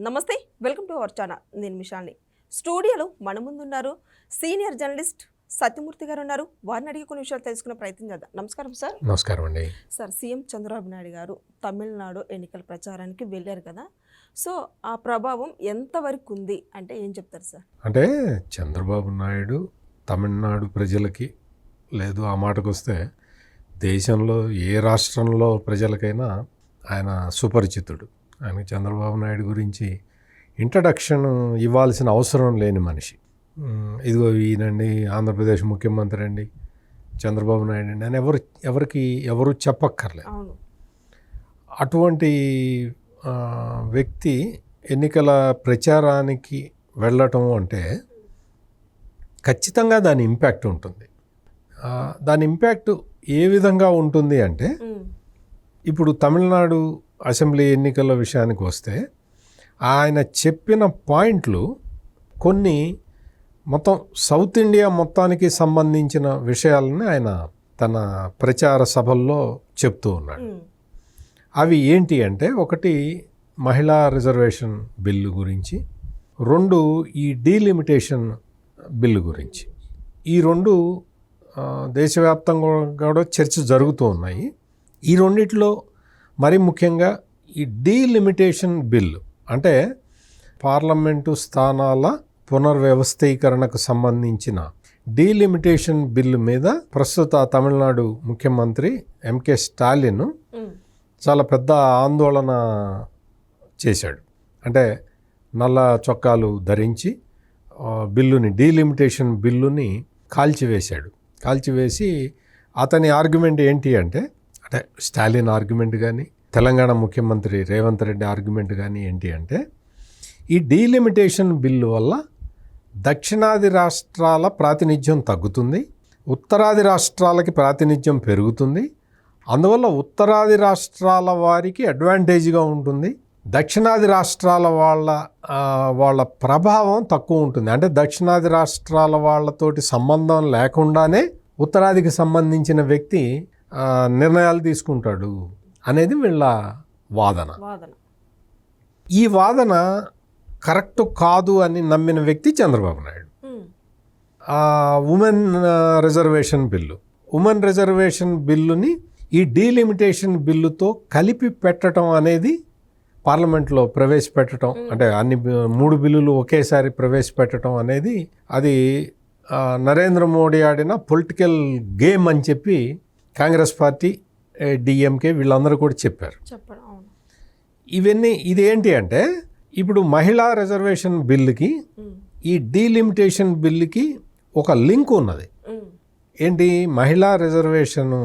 నమస్తే, welcome to our channel. నేను మిషాల్ని. స్టూడియోలో మన ముందున్నారు సీనియర్ జర్నలిస్ట్ సత్యమూర్తి గారు ఉన్నారు. వారిని అడిగి కొన్ని విషయాలు తెలుసుకునే ప్రయత్నం చేద్దాం. నమస్కారం సార్. నమస్కారం అండి. సార్, సీఎం చంద్రబాబు నాయుడు గారు తమిళనాడు ఎన్నికల ప్రచారానికి వెళ్ళారు కదా, సో ఆ ప్రభావం ఎంతవరకు ఉంది అంటే ఏం చెప్తారు సార్? అంటే చంద్రబాబు నాయుడు తమిళనాడు ప్రజలకి లేదు, ఆ మాటకు వస్తే దేశంలో ఏ రాష్ట్రంలో ప్రజలకైనా ఆయన సుపరిచితుడు. ఆయన చంద్రబాబు నాయుడు గురించి ఇంట్రడక్షన్ ఇవ్వాల్సిన అవసరం లేని మనిషి. ఇదిగో ఈయనండి ఆంధ్రప్రదేశ్ ముఖ్యమంత్రి అండి చంద్రబాబు నాయుడు అండి అని ఎవరు చెప్పక్కర్లేదు. అటువంటి వ్యక్తి ఎన్నికల ప్రచారానికి వెళ్ళటం అంటే ఖచ్చితంగా దాని ఇంపాక్ట్ ఉంటుంది. దాని ఇంపాక్ట్ ఏ విధంగా ఉంటుంది అంటే, ఇప్పుడు తమిళనాడు అసెంబ్లీ ఎన్నికల విషయానికి వస్తే ఆయన చెప్పిన పాయింట్లు కొన్ని మొత్తం సౌత్ ఇండియా మొత్తానికి సంబంధించిన విషయాలని ఆయన తన ప్రచార సభల్లో చెప్తూ ఉన్నాడు. అవి ఏంటి అంటే, ఒకటి మహిళా రిజర్వేషన్ బిల్లు గురించి, రెండు ఈ డీలిమిటేషన్ బిల్లు గురించి. ఈ రెండు దేశవ్యాప్తంగా కూడా చర్చ జరుగుతూ ఉన్నాయి. ఈ రెండిట్లో మరి ముఖ్యంగా ఈ డీలిమిటేషన్ బిల్లు అంటే పార్లమెంటు స్థానాల పునర్వ్యవస్థీకరణకు సంబంధించిన డీలిమిటేషన్ బిల్లు మీద ప్రస్తుత తమిళనాడు ముఖ్యమంత్రి ఎంకే స్టాలిన్ చాలా పెద్ద ఆందోళన చేశాడు. అంటే నల్ల చొక్కాలు ధరించి డీలిమిటేషన్ బిల్లుని కాల్చివేసి అతని ఆర్గ్యుమెంట్ ఏంటి అంటే స్టాలిన్ ఆర్గ్యుమెంట్ కానీ తెలంగాణ ముఖ్యమంత్రి రేవంత్ రెడ్డి ఆర్గ్యుమెంట్ కానీ ఏంటి అంటే, ఈ డీలిమిటేషన్ బిల్లు వల్ల దక్షిణాది రాష్ట్రాల ప్రాతినిధ్యం తగ్గుతుంది, ఉత్తరాది రాష్ట్రాలకి ప్రాతినిధ్యం పెరుగుతుంది. అందువల్ల ఉత్తరాది రాష్ట్రాల వారికి అడ్వాంటేజ్గా ఉంటుంది, దక్షిణాది రాష్ట్రాల వాళ్ళ ప్రభావం తక్కువ ఉంటుంది. అంటే దక్షిణాది రాష్ట్రాల వాళ్ళతోటి సంబంధం లేకుండానే ఉత్తరాదికి సంబంధించిన వ్యక్తి నిర్ణయాలు తీసుకుంటాడు అనేది వీళ్ళ వాదన. ఈ వాదన కరెక్ట్ కాదు అని నమ్మిన వ్యక్తి చంద్రబాబు నాయుడు. ఉమెన్ రిజర్వేషన్ బిల్లుని ఈ డీలిమిటేషన్ బిల్లుతో కలిపి పెట్టడం అనేది పార్లమెంట్లో ప్రవేశపెట్టడం, అంటే అన్ని 3 బిల్లులు ఒకేసారి ప్రవేశపెట్టడం అనేది అది నరేంద్ర మోడీ ఆడిన పొలిటికల్ గేమ్ అని చెప్పి కాంగ్రెస్ పార్టీ, డిఎంకే వీళ్ళందరూ కూడా చెప్పారు. ఇదేంటి అంటే, ఇప్పుడు మహిళా రిజర్వేషన్ బిల్లుకి ఈ డీలిమిటేషన్ బిల్లుకి ఒక లింక్ ఉన్నది. ఏంటి? మహిళా రిజర్వేషన్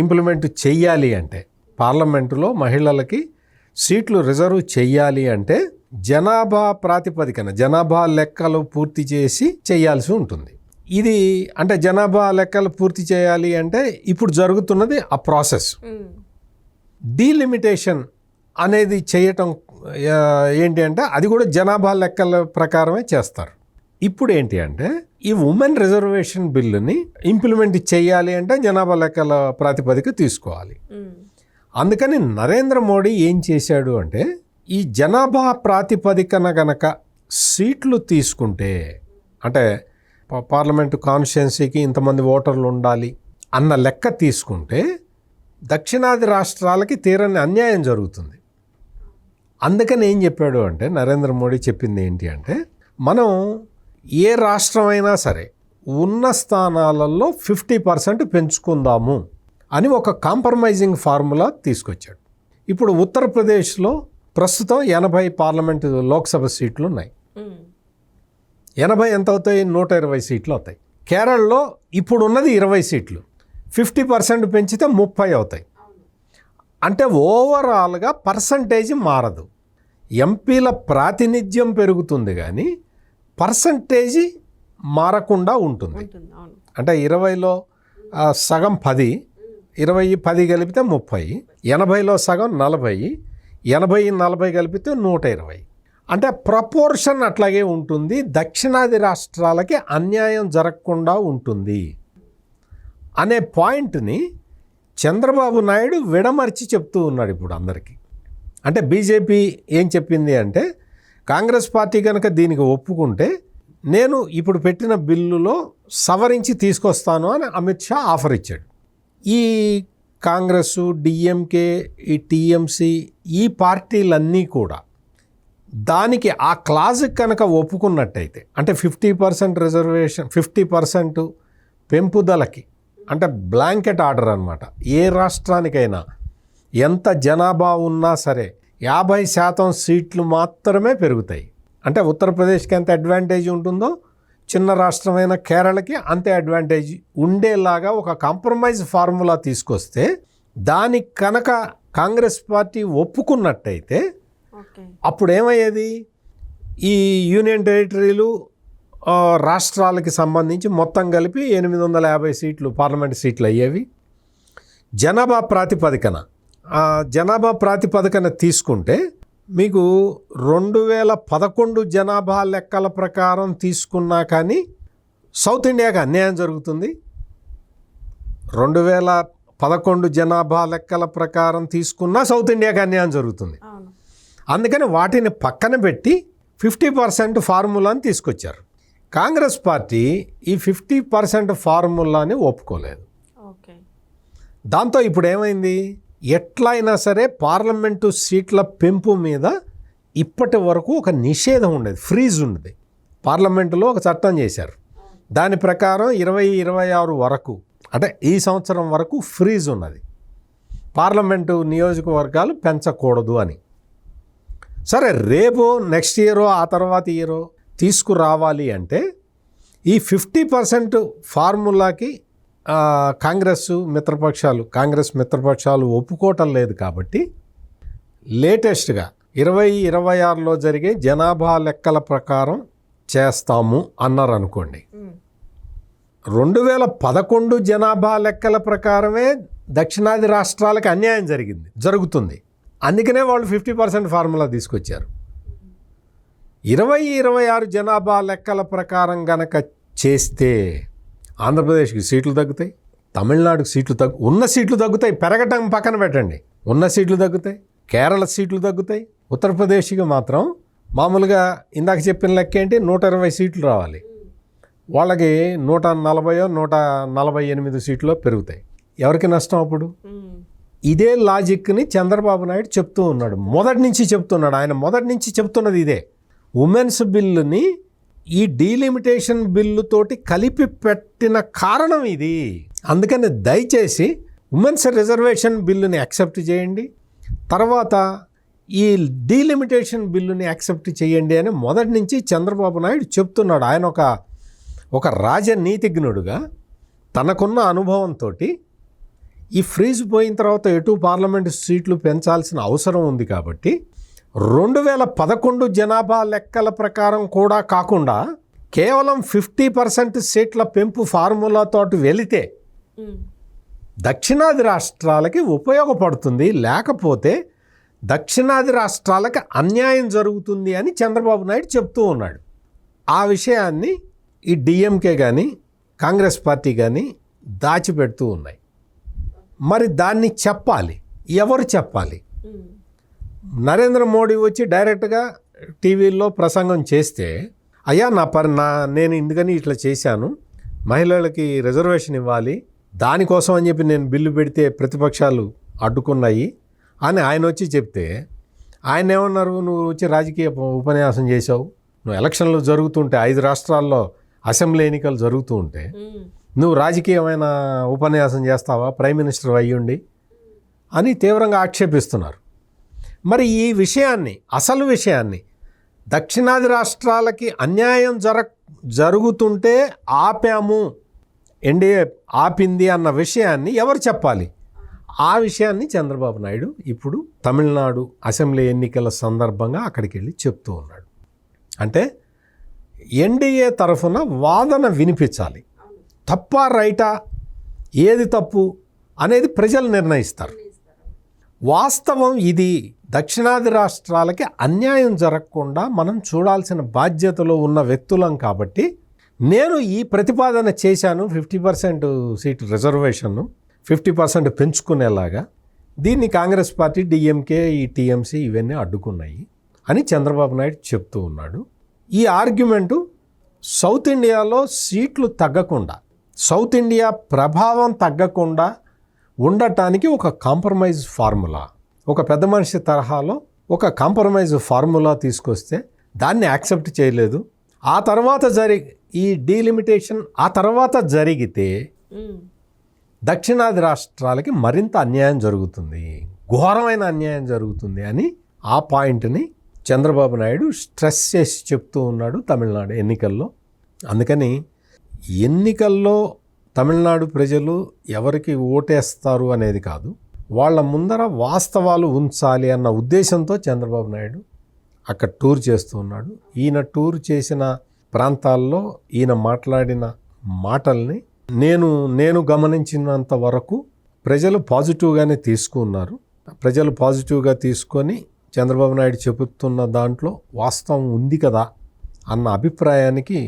ఇంప్లిమెంట్ చెయ్యాలి అంటే, పార్లమెంటులో మహిళలకి సీట్లు రిజర్వ్ చెయ్యాలి అంటే జనాభా లెక్కలు పూర్తి చేసి చేయాల్సి ఉంటుంది. ఇది అంటే జనాభా లెక్కలు పూర్తి చేయాలి అంటే ఇప్పుడు జరుగుతున్నది ఆ ప్రాసెస్. డీలిమిటేషన్ అనేది చేయటం ఏంటి అంటే, అది కూడా జనాభా లెక్కల ప్రకారమే చేస్తారు. ఇప్పుడు ఏంటి అంటే, ఈ ఉమెన్ రిజర్వేషన్ బిల్లుని ఇంప్లిమెంట్ చేయాలి అంటే జనాభా లెక్కల ప్రాతిపదిక తీసుకోవాలి. అందుకని నరేంద్ర మోడీ ఏం చేశాడు అంటే, ఈ జనాభా ప్రాతిపదికన గనక సీట్లు తీసుకుంటే, అంటే పార్లమెంటు కాన్స్టిట్యున్సీకి ఇంతమంది ఓటర్లు ఉండాలి అన్న లెక్క తీసుకుంటే దక్షిణాది రాష్ట్రాలకి తీరని అన్యాయం జరుగుతుంది. అందుకని ఏం చెప్పాడు అంటే, నరేంద్ర మోడీ చెప్పింది ఏంటి అంటే, మనం ఏ రాష్ట్రమైనా సరే ఉన్న స్థానాలలో 50% పెంచుకుందాము అని ఒక కాంప్రమైజింగ్ ఫార్ములా తీసుకొచ్చాడు. ఇప్పుడు ఉత్తరప్రదేశ్లో ప్రస్తుతం 80 పార్లమెంటు లోక్సభ సీట్లు ఉన్నాయి. 80 ఎంత అవుతాయి? 120 సీట్లు అవుతాయి. కేరళలో ఇప్పుడు ఉన్నది 20 సీట్లు, 50% పెంచితే 30 అవుతాయి. అంటే ఓవరాల్గా పర్సంటేజ్ మారదు. ఎంపీల ప్రాతినిధ్యం పెరుగుతుంది కానీ పర్సంటేజ్ మారకుండా ఉంటుంది. అంటే 20లో సగం 10, 20 కలిపితే 30, 80లో సగం 40, 80 కలిపితే 120. అంటే ప్రపోర్షన్ అట్లాగే ఉంటుంది. దక్షిణాది రాష్ట్రాలకి అన్యాయం జరగకుండా ఉంటుంది అనే పాయింట్ని చంద్రబాబు నాయుడు విడమర్చి చెప్తూ ఉన్నాడు ఇప్పుడు అందరికీ. అంటే బీజేపీ ఏం చెప్పింది అంటే, కాంగ్రెస్ పార్టీ కనుక దీనికి ఒప్పుకుంటే నేను ఇప్పుడు పెట్టిన బిల్లులో సవరించి తీసుకొస్తాను అని అమిత్ షా ఆఫర్ ఇచ్చాడు. ఈ కాంగ్రెస్, డిఎంకే, ఈ టీఎంసీ ఈ పార్టీలన్నీ కూడా దానికి ఆ క్లాజ్కి కనుక ఒప్పుకున్నట్టయితే, అంటే 50% రిజర్వేషన్, 50% పెంపుదలకి, అంటే బ్లాంకెట్ ఆర్డర్ అనమాట. ఏ రాష్ట్రానికైనా ఎంత జనాభా ఉన్నా సరే 50% సీట్లు మాత్రమే పెరుగుతాయి. అంటే ఉత్తరప్రదేశ్కి ఎంత అడ్వాంటేజ్ ఉంటుందో చిన్న రాష్ట్రమైన కేరళకి అంతే అడ్వాంటేజ్ ఉండేలాగా ఒక కాంప్రమైజ్ ఫార్ములా తీసుకొస్తే దానికి కనుక కాంగ్రెస్ పార్టీ ఒప్పుకున్నట్టయితే అప్పుడు ఏమయ్యేది, ఈ యూనియన్ టెరిటరీలు రాష్ట్రాలకి సంబంధించి మొత్తం కలిపి 850 సీట్లు పార్లమెంట్ సీట్లు అయ్యేవి. జనాభా ప్రాతిపదికన తీసుకుంటే మీకు 2011 జనాభా లెక్కల ప్రకారం తీసుకున్నా కానీ సౌత్ ఇండియాకి అన్యాయం జరుగుతుంది. 2011 జనాభా లెక్కల ప్రకారం తీసుకున్నా సౌత్ ఇండియాకి అన్యాయం జరుగుతుంది. అందుకని వాటిని పక్కన పెట్టి 50% ఫార్ములాని తీసుకొచ్చారు. కాంగ్రెస్ పార్టీ ఈ 50% ఫార్ములాని ఒప్పుకోలేదు. దాంతో ఇప్పుడు ఏమైంది, ఎట్లయినా సరే పార్లమెంటు సీట్ల పెంపు మీద ఇప్పటి వరకు ఒక నిషేధం ఉండేది, ఫ్రీజ్ ఉండేది. పార్లమెంటులో ఒక చట్టం చేశారు, దాని ప్రకారం 2026 వరకు, అంటే ఈ సంవత్సరం వరకు ఫ్రీజ్ ఉన్నది. పార్లమెంటు నియోజకవర్గాలు పెంచకూడదు అని. సరే, రేపు నెక్స్ట్ ఇయరో ఆ తర్వాత ఇయరో తీసుకురావాలి అంటే ఈ 50% ఫార్ములాకి కాంగ్రెస్ మిత్రపక్షాలు ఒప్పుకోవటం లేదు. కాబట్టి లేటెస్ట్గా 2026లో జరిగే జనాభా లెక్కల ప్రకారం చేస్తాము అన్నారు అనుకోండి. 2011 జనాభా లెక్కల ప్రకారమే దక్షిణాది రాష్ట్రాలకు అన్యాయం జరుగుతుంది. అందుకనే వాళ్ళు 50% ఫార్ములా తీసుకొచ్చారు. 2026 జనాభా లెక్కల ప్రకారం గనక చేస్తే ఆంధ్రప్రదేశ్కి సీట్లు తగ్గుతాయి, తమిళనాడుకి ఉన్న సీట్లు తగ్గుతాయి, పెరగటం పక్కన పెట్టండి, ఉన్న సీట్లు తగ్గుతాయి, కేరళ సీట్లు తగ్గుతాయి. ఉత్తరప్రదేశ్కి మాత్రం మామూలుగా ఇందాక చెప్పిన లెక్క ఏంటి, 120 సీట్లు రావాలి, వాళ్ళకి 148 సీట్లు పెరుగుతాయి. ఎవరికి నష్టం అప్పుడు? ఇదే లాజిక్ని చంద్రబాబు నాయుడు చెప్తూ ఉన్నాడు, మొదటి నుంచి చెప్తున్నది ఇదే. ఉమెన్స్ బిల్లుని ఈ డీలిమిటేషన్ బిల్లుతోటి కలిపి పెట్టిన కారణం ఇది. అందుకని దయచేసి ఉమెన్స్ రిజర్వేషన్ బిల్లుని యాక్సెప్ట్ చేయండి, తర్వాత ఈ డీలిమిటేషన్ బిల్లుని యాక్సెప్ట్ చేయండి అని మొదటి నుంచి చంద్రబాబు నాయుడు చెప్తున్నాడు. ఆయన ఒక రాజనీతిజ్ఞుడుగా తనకున్న అనుభవంతో ఈ ఫ్రీజ్ పోయిన తర్వాత ఎటు పార్లమెంటు సీట్లు పెంచాల్సిన అవసరం ఉంది కాబట్టి 2011 జనాభా లెక్కల ప్రకారం కూడా కాకుండా కేవలం 50% సీట్ల పెంపు ఫార్ములాతో వెళితే దక్షిణాది రాష్ట్రాలకి ఉపయోగపడుతుంది, లేకపోతే దక్షిణాది రాష్ట్రాలకు అన్యాయం జరుగుతుంది అని చంద్రబాబు నాయుడు చెప్తూ ఉన్నాడు. ఆ విషయాన్ని ఈ డిఎంకే కానీ కాంగ్రెస్ పార్టీ కానీ దాచిపెడుతూ ఉన్నాయి. మరి దాన్ని చెప్పాలి, ఎవరు చెప్పాలి? నరేంద్ర మోడీ వచ్చి డైరెక్ట్గా టీవీల్లో ప్రసంగం చేస్తే, అయ్యా నేను ఎందుకని ఇట్లా చేశాను, మహిళలకి రిజర్వేషన్ ఇవ్వాలి, దానికోసం అని చెప్పి నేను బిల్లు పెడితే ప్రతిపక్షాలు అడ్డుకున్నాయి అని ఆయన వచ్చి చెప్తే, ఆయన ఏమన్నారు, నువ్వు వచ్చి రాజకీయ ఉపన్యాసం చేసావు, నువ్వు ఎలక్షన్లు జరుగుతుంటే 5 రాష్ట్రాల్లో అసెంబ్లీ ఎన్నికలు జరుగుతూ ఉంటే నువ్వు రాజకీయమైన ఉపన్యాసం చేస్తావా ప్రైమ్ మినిస్టర్ అయ్యుండి అని తీవ్రంగా ఆక్షేపిస్తున్నారు. మరి ఈ విషయాన్ని, అసలు విషయాన్ని, దక్షిణాది రాష్ట్రాలకి అన్యాయం జరుగుతుంటే ఆపాము, ఎన్డీఏ ఆపింది అన్న విషయాన్ని ఎవరు చెప్పాలి? ఆ విషయాన్ని చంద్రబాబు నాయుడు ఇప్పుడు తమిళనాడు అసెంబ్లీ ఎన్నికల సందర్భంగా అక్కడికి వెళ్ళి చెప్తూ ఉన్నాడు. అంటే ఎన్డీఏ తరఫున వాదన వినిపించాలి. తప్పా రైటా, ఏది తప్పు అనేది ప్రజలు నిర్ణయిస్తారు. వాస్తవం ఇది. దక్షిణాది రాష్ట్రాలకి అన్యాయం జరగకుండా మనం చూడాల్సిన బాధ్యతలో ఉన్న వ్యక్తులం కాబట్టి నేను ఈ ప్రతిపాదన చేశాను. 50% సీట్ రిజర్వేషన్ను 50% పెంచుకునేలాగా. దీన్ని కాంగ్రెస్ పార్టీ, డిఎంకే, ఈ టీఎంసీ ఇవన్నీ అడ్డుకున్నాయి. అని చంద్రబాబు నాయుడు చెప్తూ ఉన్నాడు. ఈ ఆర్గ్యుమెంటు సౌత్ ఇండియాలో సీట్లు తగ్గకుండా, సౌత్ ఇండియా ప్రభావం తగ్గకుండా ఉండటానికి ఒక కాంప్రమైజ్ ఫార్ములా, ఒక పెద్ద మనిషి తరహాలో ఒక కాంప్రమైజ్ ఫార్ములా తీసుకొస్తే దాన్ని యాక్సెప్ట్ చేయలేదు. ఆ తర్వాత ఈ డీలిమిటేషన్ ఆ తర్వాత జరిగితే దక్షిణాది రాష్ట్రాలకి మరింత అన్యాయం జరుగుతుంది, ఘోరమైన అన్యాయం జరుగుతుంది అని ఆ పాయింట్ని చంద్రబాబు నాయుడు స్ట్రెస్ చేసి చెప్తూ ఉన్నాడు తమిళనాడు ఎన్నికల్లో. అందుకని ఎన్నికల్లో తమిళనాడు ప్రజలు ఎవరికి ఓటేస్తారు అనేది కాదు, వాళ్ళ ముందర వాస్తవాలు ఉంచాలి అన్న ఉద్దేశంతో చంద్రబాబు నాయుడు అక్కడ టూర్ చేస్తూ ఉన్నాడు. ఈయన టూర్ చేసిన ప్రాంతాల్లో ఈయన మాట్లాడిన మాటల్ని నేను గమనించినంత వరకు ప్రజలు పాజిటివ్గానే తీసుకున్నారు. ప్రజలు పాజిటివ్గా తీసుకొని చంద్రబాబు నాయుడు చెబుతున్న దాంట్లో వాస్తవం ఉంది కదా అన్న అభిప్రాయానికి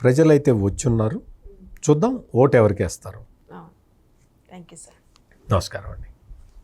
ప్రజలైతే వచ్చున్నారు. చూద్దాం ఓటు ఎవరికి వేస్తారు. Thank you sir. నమస్కారం అండి.